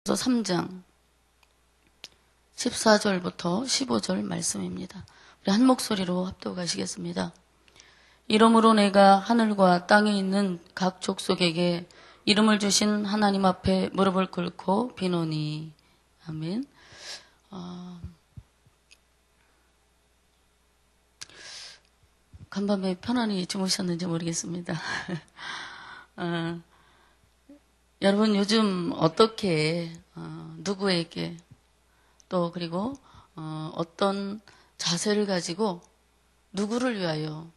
3장 14절부터 15절 말씀입니다. 우리 한 목소리로 합독하시겠습니다. 이러므로 내가 하늘과 땅에 있는 각 족속에게 이름을 주신 하나님 앞에 무릎을 꿇고 비노니. 아멘. 간밤에 편안히 주무셨는지 모르겠습니다. 여러분 요즘 어떻게 누구에게 또 그리고 어떤 자세를 가지고 누구를 위하여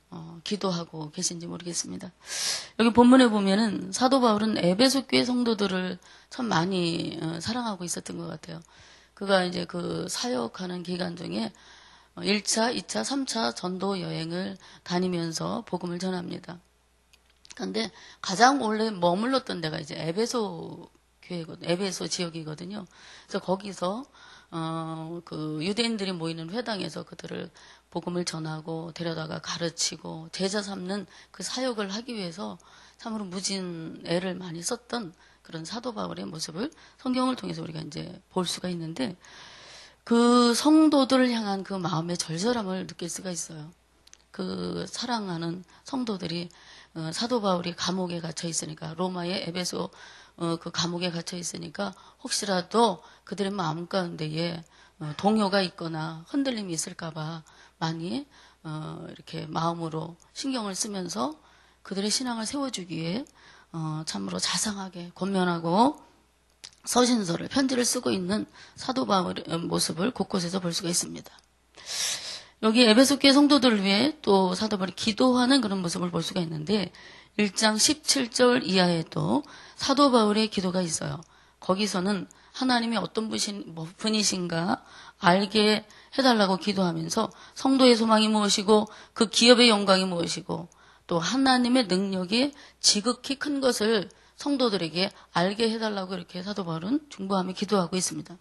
기도하고 계신지 모르겠습니다. 여기 본문에 보면은 사도 바울은 에베소 교회 성도들을 참 많이 사랑하고 있었던 것 같아요. 그가 이제 그 사역하는 기간 중에 1차, 2차, 3차 전도 여행을 다니면서 복음을 전합니다. 근데 가장 원래 머물렀던 데가 이제 에베소 교회거든요. 에베소 지역이거든요. 그래서 거기서 그 유대인들이 모이는 회당에서 그들을 복음을 전하고 데려다가 가르치고 제자 삼는 그 사역을 하기 위해서 참으로 무진 애를 많이 썼던 그런 사도 바울의 모습을 성경을 통해서 우리가 이제 볼 수가 있는데, 그 성도들을 향한 그 마음의 절절함을 느낄 수가 있어요. 그 사랑하는 성도들이 사도 바울이 감옥에 갇혀 있으니까, 로마의 에베소 그 감옥에 갇혀 있으니까 혹시라도 그들의 마음 가운데에 동요가 있거나 흔들림이 있을까봐 많이 이렇게 마음으로 신경을 쓰면서 그들의 신앙을 세워주기 위해 참으로 자상하게 권면하고 서신서를, 편지를 쓰고 있는 사도 바울의 모습을 곳곳에서 볼 수가 있습니다. 여기 에베소 교회 성도들을 위해 또 사도 바울이 기도하는 그런 모습을 볼 수가 있는데, 1장 17절 이하에도 사도 바울의 기도가 있어요. 거기서는 하나님이 어떤 분이신가 알게 해달라고 기도하면서 성도의 소망이 무엇이고 그 기업의 영광이 무엇이고 또 하나님의 능력이 지극히 큰 것을 성도들에게 알게 해달라고 이렇게 사도 바울은 중보하며 기도하고 있습니다.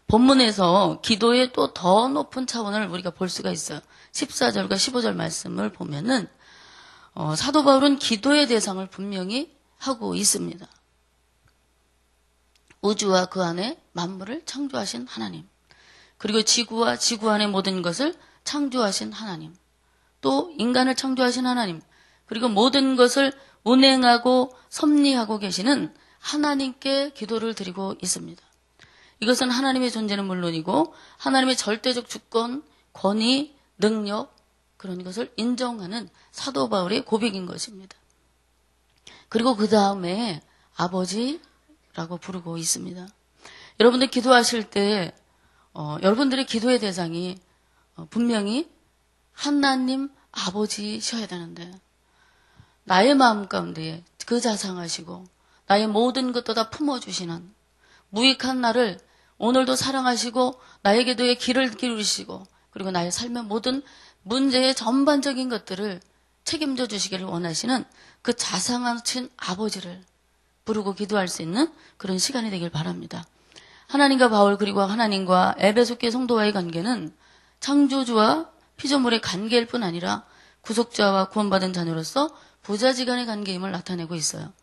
본문에서 기도의 또 더 높은 차원을 우리가 볼 수가 있어요. 14절과 15절 말씀을 보면은 사도 바울은 기도의 대상을 분명히 하고 있습니다. 우주와 그 안에 만물을 창조하신 하나님, 그리고 지구와 지구 안의 모든 것을 창조하신 하나님, 또 인간을 창조하신 하나님, 그리고 모든 것을 운행하고 섭리하고 계시는 하나님께 기도를 드리고 있습니다. 이것은 하나님의 존재는 물론이고 하나님의 절대적 주권, 권위, 능력, 그런 것을 인정하는 사도 바울의 고백인 것입니다. 그리고 그 다음에 아버지라고 부르고 있습니다. 여러분들 기도하실 때 여러분들의 기도의 대상이 분명히 하나님 아버지셔야 되는데, 나의 마음 가운데 그 자상하시고 나의 모든 것도 다 품어주시는 무익한 나를 오늘도 사랑하시고 나의 기도에 귀를 기울이시고 그리고 나의 삶의 모든 문제의 전반적인 것들을 책임져 주시기를 원하시는 그 자상하신 아버지를 부르고 기도할 수 있는 그런 시간이 되길 바랍니다. 하나님과 바울, 그리고 하나님과 에베소 교회 성도와의 관계는 창조주와 피조물의 관계일 뿐 아니라 구속자와 구원받은 자녀로서 부자지간의 관계임을 나타내고 있어요.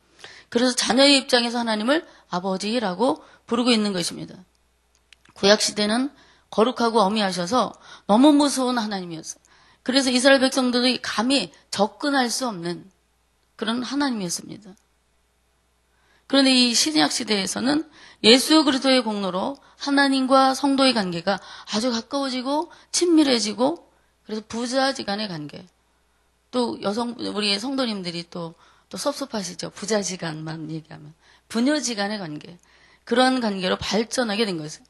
그래서 자녀의 입장에서 하나님을 아버지라고 부르고 있는 것입니다. 구약시대는 거룩하고 엄히하셔서 너무 무서운 하나님이었어요. 그래서 이스라엘 백성들이 감히 접근할 수 없는 그런 하나님이었습니다. 그런데 이 신약시대에서는 예수 그리스도의 공로로 하나님과 성도의 관계가 아주 가까워지고 친밀해지고, 그래서 부자지간의 관계, 또 우리 성도님들이 또 섭섭하시죠. 부자지간만 얘기하면. 부녀지간의 관계, 그런 관계로 발전하게 된 것이에요.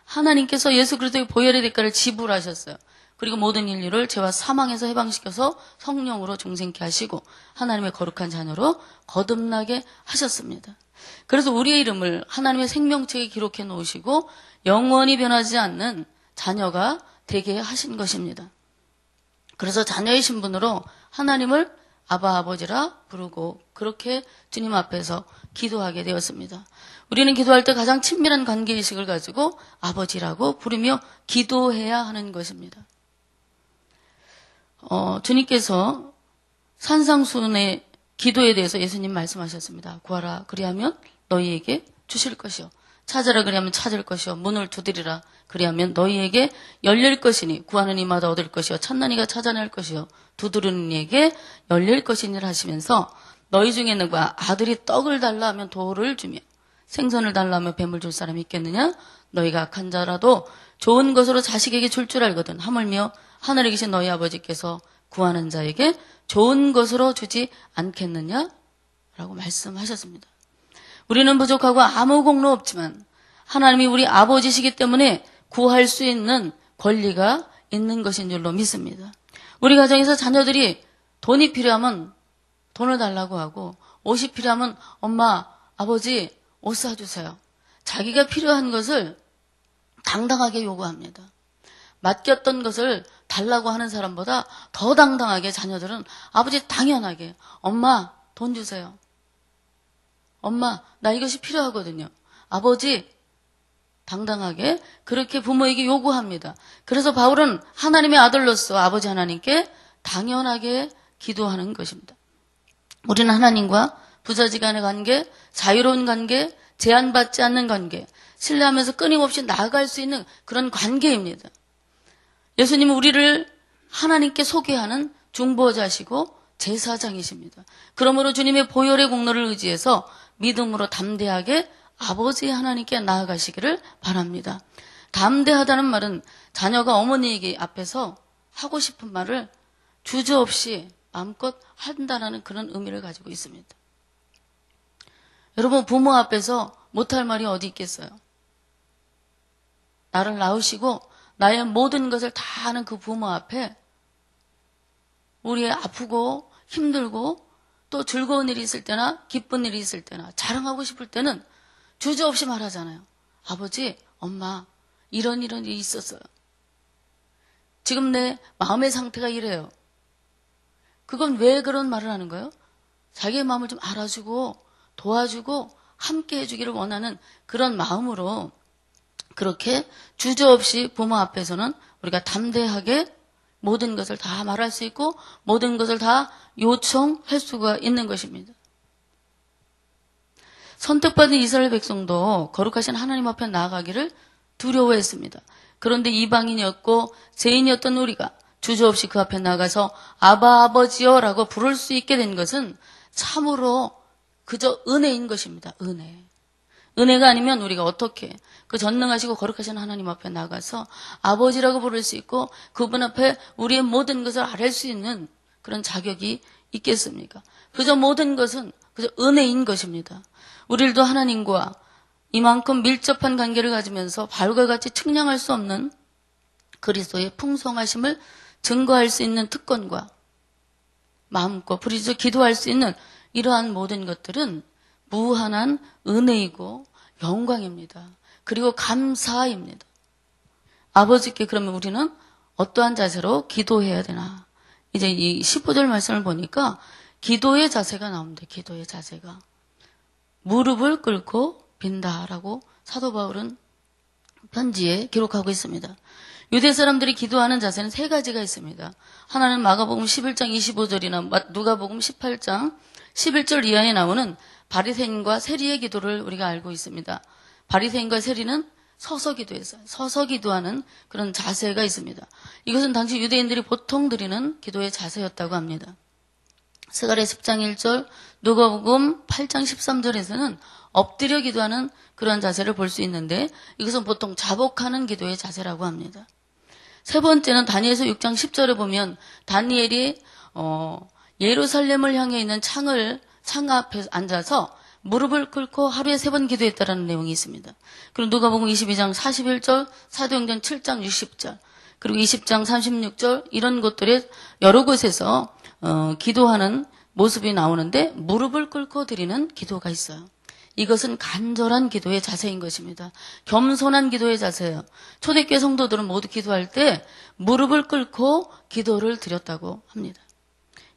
하나님께서 예수 그리스도의 보혈의 대가를 지불하셨어요. 그리고 모든 인류를 죄와 사망에서 해방시켜서 성령으로 중생케 하시고 하나님의 거룩한 자녀로 거듭나게 하셨습니다. 그래서 우리의 이름을 하나님의 생명책에 기록해 놓으시고 영원히 변하지 않는 자녀가 되게 하신 것입니다. 그래서 자녀의 신분으로 하나님을 아바 아버지라 부르고 그렇게 주님 앞에서 기도하게 되었습니다. 우리는 기도할 때 가장 친밀한 관계의식을 가지고 아버지라고 부르며 기도해야 하는 것입니다. 주님께서 산상수훈의 기도에 대해서 예수님 말씀하셨습니다. 구하라 그리하면 너희에게 주실 것이요. 찾으라 그리하면 찾을 것이요. 문을 두드리라 그리하면 너희에게 열릴 것이니 구하는 이마다 얻을 것이요. 찾는 이가 찾아낼 것이요. 두드리는 이에게 열릴 것이니라 하시면서 너희 중에 누가 아들이 떡을 달라 하면 돌을 주며 생선을 달라 하면 뱀을 줄 사람이 있겠느냐? 너희가 악한 자라도 좋은 것으로 자식에게 줄 줄 알거든. 하물며 하늘에 계신 너희 아버지께서 구하는 자에게 좋은 것으로 주지 않겠느냐? 라고 말씀하셨습니다. 우리는 부족하고 아무 공로 없지만 하나님이 우리 아버지시기 때문에 구할 수 있는 권리가 있는 것인 줄로 믿습니다. 우리 가정에서 자녀들이 돈이 필요하면 돈을 달라고 하고 옷이 필요하면 엄마, 아버지 옷 사주세요. 자기가 필요한 것을 당당하게 요구합니다. 맡겼던 것을 달라고 하는 사람보다 더 당당하게 자녀들은 아버지 당연하게 엄마 돈 주세요. 엄마 나 이것이 필요하거든요. 아버지 당당하게 그렇게 부모에게 요구합니다. 그래서 바울은 하나님의 아들로서 아버지 하나님께 당연하게 기도하는 것입니다. 우리는 하나님과 부자지간의 관계, 자유로운 관계, 제한받지 않는 관계, 신뢰하면서 끊임없이 나아갈 수 있는 그런 관계입니다. 예수님은 우리를 하나님께 소개하는 중보자시고 제사장이십니다. 그러므로 주님의 보혈의 공로를 의지해서 믿음으로 담대하게 아버지 하나님께 나아가시기를 바랍니다. 담대하다는 말은 자녀가 어머니에게 앞에서 하고 싶은 말을 주저없이 마음껏 한다는 그런 의미를 가지고 있습니다. 여러분 부모 앞에서 못할 말이 어디 있겠어요? 나를 낳으시고 나의 모든 것을 다 하는 그 부모 앞에 우리의 아프고 힘들고 또 즐거운 일이 있을 때나 기쁜 일이 있을 때나 자랑하고 싶을 때는 주저없이 말하잖아요. 아버지, 엄마, 이런 일이 있었어요. 지금 내 마음의 상태가 이래요. 그건 왜 그런 말을 하는 거예요? 자기의 마음을 좀 알아주고 도와주고 함께 해주기를 원하는 그런 마음으로 그렇게 주저없이 부모 앞에서는 우리가 담대하게 모든 것을 다 말할 수 있고 모든 것을 다 요청할 수가 있는 것입니다. 선택받은 이스라엘 백성도 거룩하신 하나님 앞에 나아가기를 두려워했습니다. 그런데 이방인이었고 죄인이었던 우리가 주저없이 그 앞에 나가서 아바 아버지여 라고 부를 수 있게 된 것은 참으로 그저 은혜인 것입니다. 은혜가 아니면 우리가 어떻게 그 전능하시고 거룩하신 하나님 앞에 나가서 아버지라고 부를 수 있고 그분 앞에 우리의 모든 것을 아뢰 수 있는 그런 자격이 있겠습니까? 그저 모든 것은 그저 은혜인 것입니다. 우리들도 하나님과 이만큼 밀접한 관계를 가지면서 바울과 같이 측량할 수 없는 그리스도의 풍성하심을 증거할 수 있는 특권과 마음껏 부르짖어 기도할 수 있는 이러한 모든 것들은 무한한 은혜이고 영광입니다. 그리고 감사입니다. 아버지께 그러면 우리는 어떠한 자세로 기도해야 되나? 이제 이 15절 말씀을 보니까 기도의 자세가 나옵니다. 기도의 자세가. 무릎을 꿇고 빈다라고 사도 바울은 편지에 기록하고 있습니다. 유대 사람들이 기도하는 자세는 세 가지가 있습니다. 하나는 마가복음 11장 25절이나 누가복음 18장 11절 이하에 나오는 바리새인과 세리의 기도를 우리가 알고 있습니다. 바리새인과 세리는 서서 기도했어요. 서서 기도하는 그런 자세가 있습니다. 이것은 당시 유대인들이 보통 드리는 기도의 자세였다고 합니다. 스가랴 10장 1절, 누가복음 8장 13절에서는 엎드려 기도하는 그런 자세를 볼 수 있는데 이것은 보통 자복하는 기도의 자세라고 합니다. 세 번째는 다니엘서 6장 10절에 보면 다니엘이 예루살렘을 향해 있는 창 앞에 앉아서 무릎을 꿇고 하루에 3번 기도했다라는 내용이 있습니다. 그리고 누가복음 22장 41절, 사도행전 7장 60절, 그리고 20장 36절 이런 것들에 여러 곳에서 기도하는 모습이 나오는데 무릎을 꿇고 드리는 기도가 있어요. 이것은 간절한 기도의 자세인 것입니다. 겸손한 기도의 자세예요. 초대교회 성도들은 모두 기도할 때 무릎을 꿇고 기도를 드렸다고 합니다.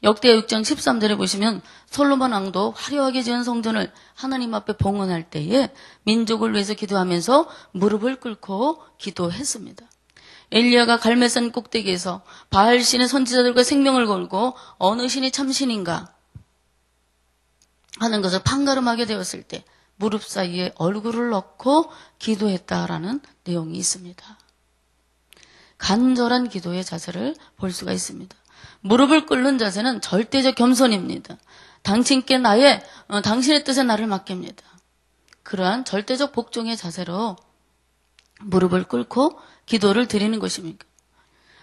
역대하 6장 13절에 보시면 솔로몬 왕도 화려하게 지은 성전을 하나님 앞에 봉헌할 때에 민족을 위해서 기도하면서 무릎을 꿇고 기도했습니다. 엘리야가 갈멜산 꼭대기에서 바알 신의 선지자들과 생명을 걸고 어느 신이 참신인가 하는 것을 판가름하게 되었을 때 무릎 사이에 얼굴을 넣고 기도했다라는 내용이 있습니다. 간절한 기도의 자세를 볼 수가 있습니다. 무릎을 꿇는 자세는 절대적 겸손입니다. 당신께 당신의 뜻에 나를 맡깁니다. 그러한 절대적 복종의 자세로 무릎을 꿇고 기도를 드리는 것입니다.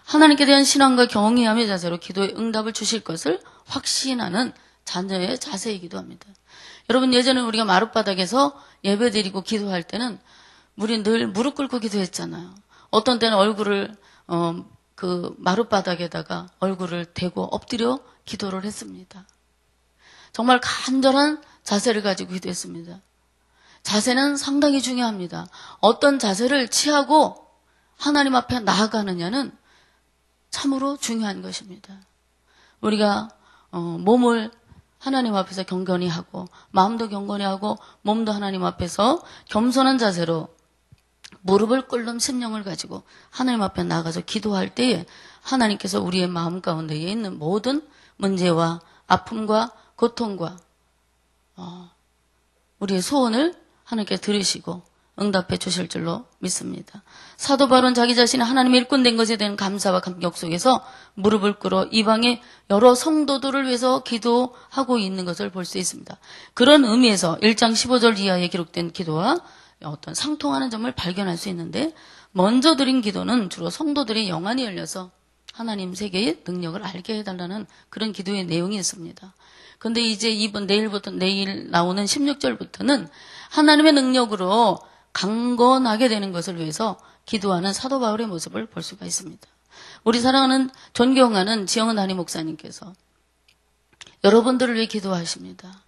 하나님께 대한 신앙과 경외함의 자세로 기도의 응답을 주실 것을 확신하는 자녀의 자세이기도 합니다. 여러분, 예전에 우리가 마룻바닥에서 예배드리고 기도할 때는 우리 늘 무릎 꿇고 기도했잖아요. 어떤 때는 얼굴을 그 마룻바닥에다가 얼굴을 대고 엎드려 기도를 했습니다. 정말 간절한 자세를 가지고 기도했습니다. 자세는 상당히 중요합니다. 어떤 자세를 취하고 하나님 앞에 나아가느냐는 참으로 중요한 것입니다. 우리가 몸을 하나님 앞에서 경건히 하고 마음도 경건히 하고 몸도 하나님 앞에서 겸손한 자세로 무릎을 꿇는 심령을 가지고 하나님 앞에 나가서 기도할 때에 하나님께서 우리의 마음 가운데에 있는 모든 문제와 아픔과 고통과 우리의 소원을 하나님께 들으시고 응답해 주실 줄로 믿습니다. 사도 바울은 자기 자신이 하나님의 일꾼 된 것에 대한 감사와 감격 속에서 무릎을 꿇어 이방의 여러 성도들을 위해서 기도하고 있는 것을 볼 수 있습니다. 그런 의미에서 1장 15절 이하에 기록된 기도와 어떤 상통하는 점을 발견할 수 있는데, 먼저 드린 기도는 주로 성도들의 영안이 열려서 하나님 세계의 능력을 알게 해달라는 그런 기도의 내용이 있습니다. 그런데 이제 내일 나오는 16절부터는 하나님의 능력으로 강건하게 되는 것을 위해서 기도하는 사도 바울의 모습을 볼 수가 있습니다. 우리 사랑하는 존경하는 지영은 담임 목사님께서 여러분들을 위해 기도하십니다.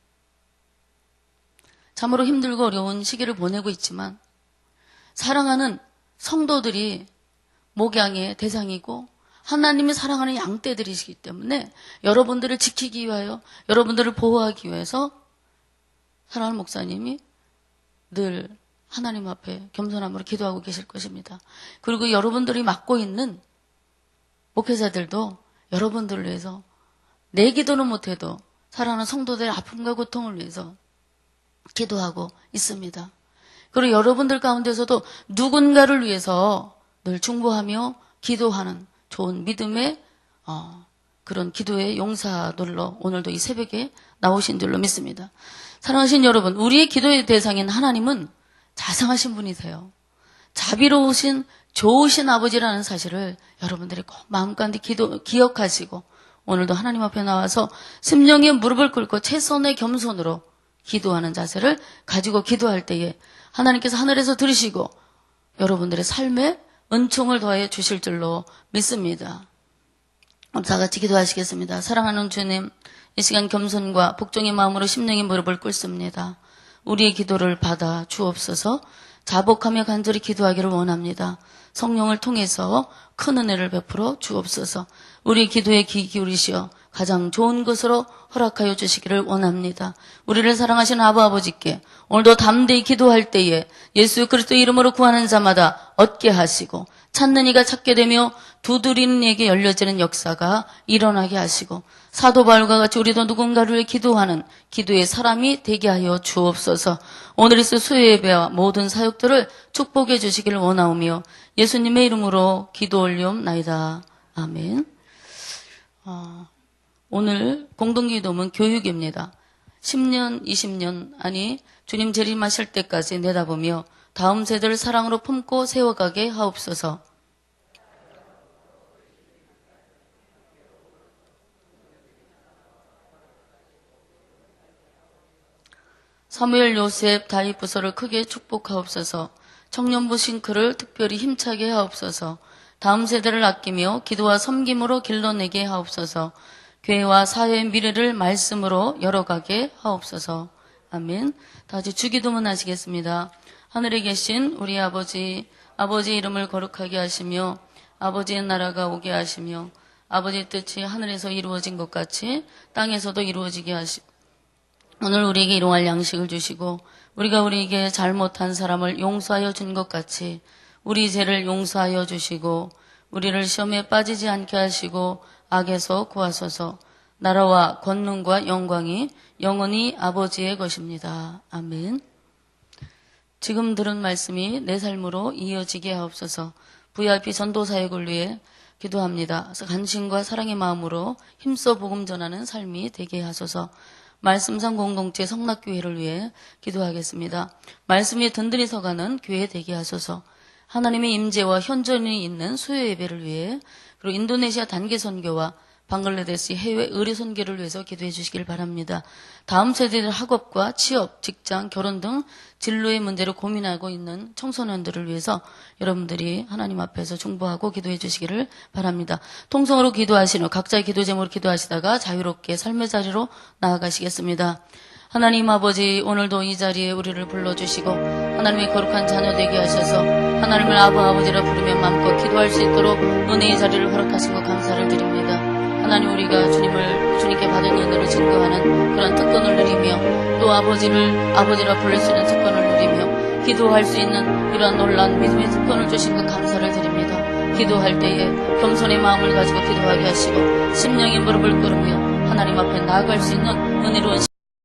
참으로 힘들고 어려운 시기를 보내고 있지만 사랑하는 성도들이 목양의 대상이고 하나님이 사랑하는 양떼들이시기 때문에 여러분들을 지키기 위하여, 여러분들을 보호하기 위해서 사랑하는 목사님이 늘 하나님 앞에 겸손함으로 기도하고 계실 것입니다. 그리고 여러분들이 맡고 있는 목회자들도 여러분들을 위해서 내 기도는 못해도 사랑하는 성도들의 아픔과 고통을 위해서 기도하고 있습니다. 그리고 여러분들 가운데서도 누군가를 위해서 늘 중보하며 기도하는 좋은 믿음의 그런 기도의 용사들로 오늘도 이 새벽에 나오신 줄로 믿습니다. 사랑하신 여러분, 우리의 기도의 대상인 하나님은 자상하신 분이세요. 자비로우신 좋으신 아버지라는 사실을 여러분들이 꼭 마음가운데 기억하시고 오늘도 하나님 앞에 나와서 심령의 무릎을 꿇고 최선의 겸손으로 기도하는 자세를 가지고 기도할 때에 하나님께서 하늘에서 들으시고 여러분들의 삶에 은총을 더해 주실 줄로 믿습니다. 우리 다 같이 기도하시겠습니다. 사랑하는 주님, 이 시간 겸손과 복종의 마음으로 심령의 무릎을 꿇습니다. 우리의 기도를 받아 주옵소서. 자복하며 간절히 기도하기를 원합니다. 성령을 통해서 큰 은혜를 베풀어 주옵소서. 우리 기도에 귀 기울이시어 가장 좋은 것으로 허락하여 주시기를 원합니다. 우리를 사랑하시는 아버지께 오늘도 담대히 기도할 때에 예수 그리스도의 이름으로 구하는 자마다 얻게 하시고 찾는 이가 찾게 되며 두드리는 이에게 열려지는 역사가 일어나게 하시고 사도 바울과 같이 우리도 누군가를 위해 기도하는 기도의 사람이 되게 하여 주옵소서. 오늘 있을 수요예배와 모든 사역들을 축복해 주시기를 원하오며 예수님의 이름으로 기도 올리옵나이다. 아멘. 오늘 공동기도문 교육입니다. 10년, 20년 아니 주님 재림하실 때까지 내다보며 다음 세대를 사랑으로 품고 세워가게 하옵소서. 사무엘, 요셉, 다윗 부서를 크게 축복하옵소서. 청년부 싱크를 특별히 힘차게 하옵소서. 다음 세대를 아끼며 기도와 섬김으로 길러내게 하옵소서. 교회와 사회의 미래를 말씀으로 열어가게 하옵소서. 아멘. 다 같이 주기도문 하시겠습니다. 하늘에 계신 우리 아버지의 이름을 거룩하게 하시며 아버지의 나라가 오게 하시며 아버지의 뜻이 하늘에서 이루어진 것 같이 땅에서도 이루어지게 하시고 오늘 우리에게 일용할 양식을 주시고 우리가 우리에게 잘못한 사람을 용서하여 준 것 같이 우리 죄를 용서하여 주시고 우리를 시험에 빠지지 않게 하시고 악에서 구하소서. 나라와 권능과 영광이 영원히 아버지의 것입니다. 아멘. 지금 들은 말씀이 내 삶으로 이어지게 하옵소서. VIP 전도 사역을 위해 기도합니다. 그래서 간신과 사랑의 마음으로 힘써 복음 전하는 삶이 되게 하소서. 말씀상 공동체 성락교회를 위해 기도하겠습니다. 말씀이 든든히 서가는 교회 되게 하소서. 하나님의 임재와 현존이 있는 수요 예배를 위해, 그리고 인도네시아 단기 선교와 방글라데시 해외 의료 선교를 위해서 기도해 주시길 바랍니다. 다음 세대들 학업과 취업, 직장, 결혼 등 진로의 문제로 고민하고 있는 청소년들을 위해서 여러분들이 하나님 앞에서 중보하고 기도해 주시기를 바랍니다. 통성으로 기도하시는 각자의 기도 제목으로 기도하시다가 자유롭게 삶의 자리로 나아가시겠습니다. 하나님 아버지, 오늘도 이 자리에 우리를 불러주시고 하나님의 거룩한 자녀 되게 하셔서 하나님을 아버지라 부르며 마음껏 기도할 수 있도록 은혜의 자리를 허락하신 것 감사를 드립니다. 하나님, 우리가 주님께 받은 은혜를 증거하는 그런 특권을 누리며 또 아버지를 아버지라 부를 수 있는 특권을 누리며 기도할 수 있는 이러한 놀라운 믿음의 특권을 주신 것 감사를 드립니다. 기도할 때에 겸손의 마음을 가지고 기도하게 하시고 심령의 무릎을 꿇으며 하나님 앞에 나아갈 수 있는 은혜로운